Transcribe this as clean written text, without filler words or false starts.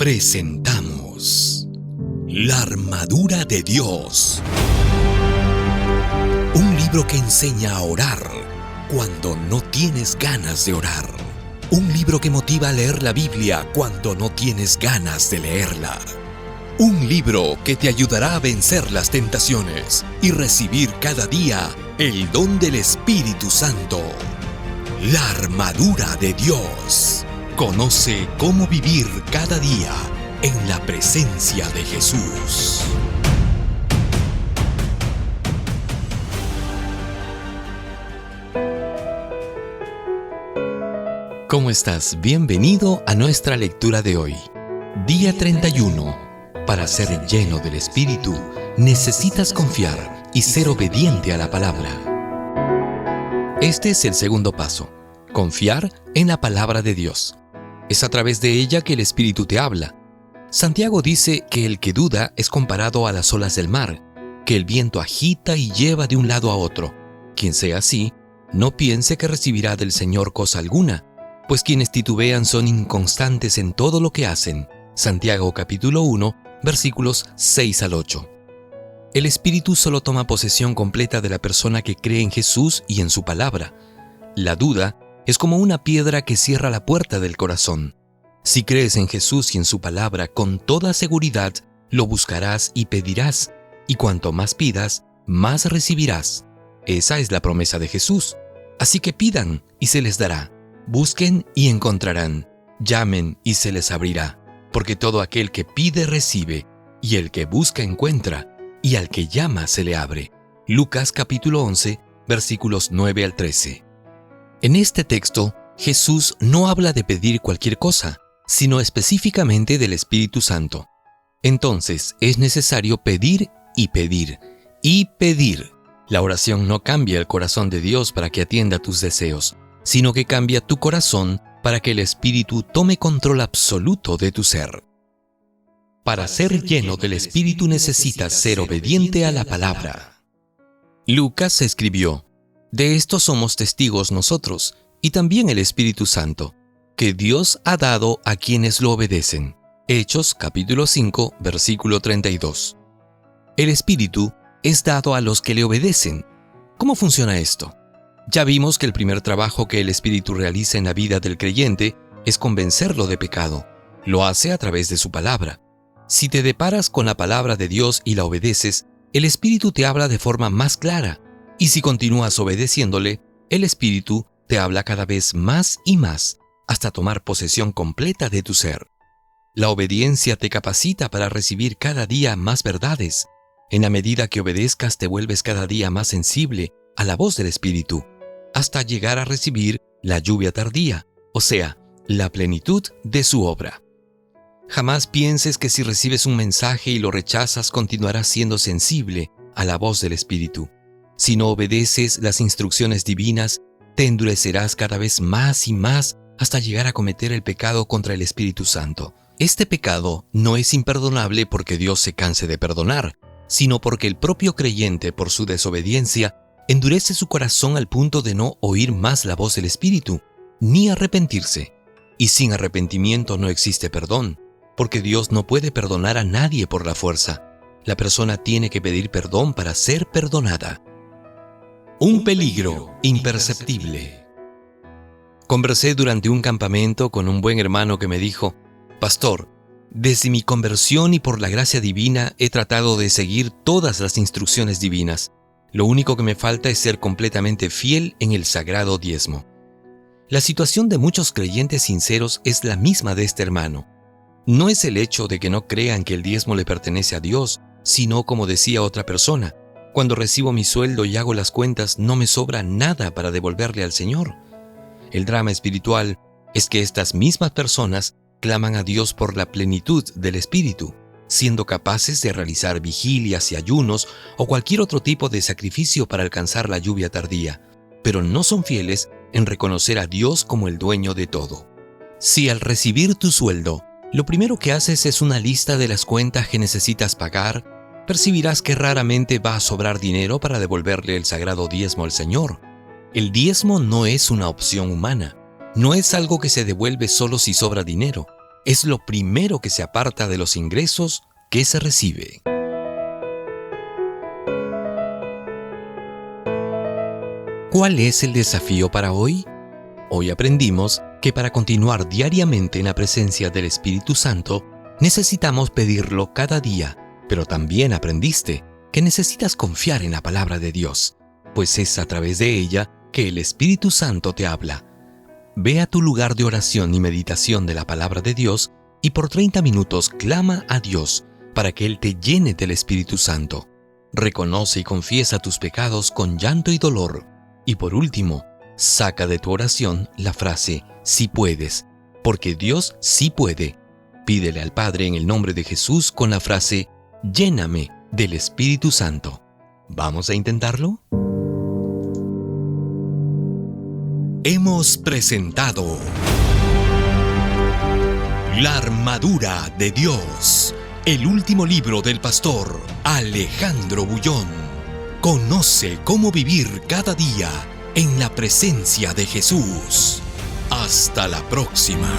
Presentamos La Armadura de Dios. Un libro que enseña a orar cuando no tienes ganas de orar. Un libro que motiva a leer la Biblia cuando no tienes ganas de leerla. Un libro que te ayudará a vencer las tentaciones y recibir cada día el don del Espíritu Santo. La Armadura de Dios. Conoce cómo vivir cada día en la presencia de Jesús. ¿Cómo estás? Bienvenido a nuestra lectura de hoy. Día 31. Para ser lleno del Espíritu, necesitas confiar y ser obediente a la palabra. Este es el segundo paso. Confiar en la palabra de Dios. Es a través de ella que el Espíritu te habla. Santiago dice que el que duda es comparado a las olas del mar, que el viento agita y lleva de un lado a otro. Quien sea así, no piense que recibirá del Señor cosa alguna, pues quienes titubean son inconstantes en todo lo que hacen. Santiago capítulo 1, versículos 6 al 8. El Espíritu solo toma posesión completa de la persona que cree en Jesús y en su palabra. La duda es como una piedra que cierra la puerta del corazón. Si crees en Jesús y en su palabra, con toda seguridad lo buscarás y pedirás, y cuanto más pidas, más recibirás. Esa es la promesa de Jesús. Así que pidan y se les dará. Busquen y encontrarán. Llamen y se les abrirá. Porque todo aquel que pide recibe, y el que busca encuentra, y al que llama se le abre. Lucas capítulo 11, versículos 9 al 13. En este texto, Jesús no habla de pedir cualquier cosa, sino específicamente del Espíritu Santo. Entonces, es necesario pedir y pedir, y pedir. La oración no cambia el corazón de Dios para que atienda tus deseos, sino que cambia tu corazón para que el Espíritu tome control absoluto de tu ser. Para ser lleno del Espíritu necesitas ser obediente a la palabra. Lucas escribió: de esto somos testigos nosotros, y también el Espíritu Santo, que Dios ha dado a quienes lo obedecen. Hechos capítulo 5, versículo 32. El Espíritu es dado a los que le obedecen. ¿Cómo funciona esto? Ya vimos que el primer trabajo que el Espíritu realiza en la vida del creyente es convencerlo de pecado. Lo hace a través de su palabra. Si te deparas con la palabra de Dios y la obedeces, el Espíritu te habla de forma más clara. Y si continúas obedeciéndole, el Espíritu te habla cada vez más y más, hasta tomar posesión completa de tu ser. La obediencia te capacita para recibir cada día más verdades. En la medida que obedezcas, te vuelves cada día más sensible a la voz del Espíritu, hasta llegar a recibir la lluvia tardía, o sea, la plenitud de su obra. Jamás pienses que si recibes un mensaje y lo rechazas, continuarás siendo sensible a la voz del Espíritu. Si no obedeces las instrucciones divinas, te endurecerás cada vez más y más hasta llegar a cometer el pecado contra el Espíritu Santo. Este pecado no es imperdonable porque Dios se canse de perdonar, sino porque el propio creyente, por su desobediencia, endurece su corazón al punto de no oír más la voz del Espíritu, ni arrepentirse. Y sin arrepentimiento no existe perdón, porque Dios no puede perdonar a nadie por la fuerza. La persona tiene que pedir perdón para ser perdonada. Un peligro imperceptible. Conversé durante un campamento con un buen hermano que me dijo: Pastor, desde mi conversión y por la gracia divina he tratado de seguir todas las instrucciones divinas. Lo único que me falta es ser completamente fiel en el sagrado diezmo. La situación de muchos creyentes sinceros es la misma de este hermano. No es el hecho de que no crean que el diezmo le pertenece a Dios, sino, como decía otra persona, cuando recibo mi sueldo y hago las cuentas, no me sobra nada para devolverle al Señor. El drama espiritual es que estas mismas personas claman a Dios por la plenitud del Espíritu, siendo capaces de realizar vigilias y ayunos o cualquier otro tipo de sacrificio para alcanzar la lluvia tardía, pero no son fieles en reconocer a Dios como el dueño de todo. Si al recibir tu sueldo, lo primero que haces es una lista de las cuentas que necesitas pagar, percibirás que raramente va a sobrar dinero para devolverle el sagrado diezmo al Señor. El diezmo no es una opción humana, no es algo que se devuelve solo si sobra dinero. es lo primero que se aparta de los ingresos que se recibe. ¿Cuál es el desafío para hoy? Hoy aprendimos que para continuar diariamente en la presencia del Espíritu Santo, necesitamos pedirlo cada día, pero también aprendiste que necesitas confiar en la palabra de Dios, pues es a través de ella que el Espíritu Santo te habla. Ve a tu lugar de oración y meditación de la palabra de Dios y por 30 minutos clama a Dios para que Él te llene del Espíritu Santo. Reconoce y confiesa tus pecados con llanto y dolor. Y por último, saca de tu oración la frase «sí puedes», porque Dios sí puede. Pídele al Padre en el nombre de Jesús con la frase «lléname del Espíritu Santo». ¿Vamos a intentarlo? Hemos presentado La armadura de Dios, el último libro del pastor Alejandro Bullón. Conoce cómo vivir cada día en la presencia de Jesús. Hasta la próxima.